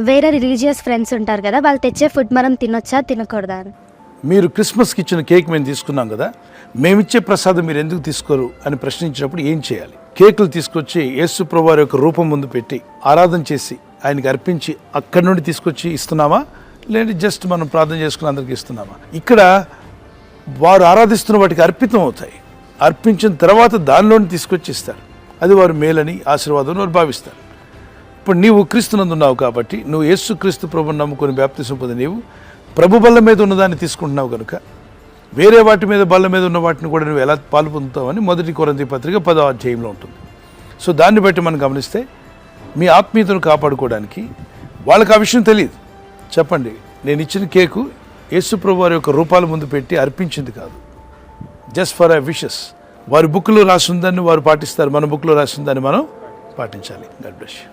వేరే religious friends ఉంటారు కదా, వాళ్ళు తెచ్చే ఫుడ్ మనం తినొచ్చా తినకూడదా అని. మీరు క్రిస్మస్కి ఇచ్చిన కేక్ మేము తీసుకున్నాం కదా, మేమిచ్చే ప్రసాదం మీరు ఎందుకు తీసుకోరు అని ప్రశ్నించినప్పుడు ఏం చేయాలి? కేకులు తీసుకొచ్చి యేసు ప్రభువారి యొక్క రూపం ముందు పెట్టి ఆరాధన చేసి ఆయనకి అర్పించి అక్కడి నుండి తీసుకొచ్చి ఇస్తున్నామా, లేదంటే జస్ట్ మనం ప్రార్థన చేసుకుని అందరికి ఇస్తున్నామా? ఇక్కడ వారు ఆరాధిస్తున్న వాటికి అర్పితం అవుతాయి. అర్పించిన తర్వాత దానిలోని తీసుకొచ్చి ఇస్తారు. అది వారు మేలని ఆశీర్వాదం వారు భావిస్తారు. ఇప్పుడు నీవు క్రీస్తునందున్నావు కాబట్టి, నువ్వు యేసు క్రీస్తు ప్రభుని నమ్ముకొని బాప్తిసం పొంది నీవు ప్రభు బల్ల మీద ఉన్నదాన్ని తీసుకుంటున్నావు కనుక వేరే వాటి మీద బల్ల మీద ఉన్న వాటిని కూడా నువ్వు ఎలా పాలు పొందుతావని 1 కొరింథీ పత్రిక 10వ అధ్యాయంలో ఉంటుంది. సో దాన్ని బట్టి మనం గమనిస్తే మీ ఆత్మీయతను కాపాడుకోవడానికి వాళ్ళకి ఆ విషయం తెలియదు. చెప్పండి, నేను ఇచ్చిన కేకు యేసు ప్రభు వారి యొక్క రూపాల ముందు పెట్టి అర్పించింది కాదు, జస్ట్ ఫర్ a విషెస్. వారి బుక్లో రాసిందాన్ని వారు పాటిస్తారు, మన బుక్లో రాసిందాన్ని మనం పాటించాలి. God bless you.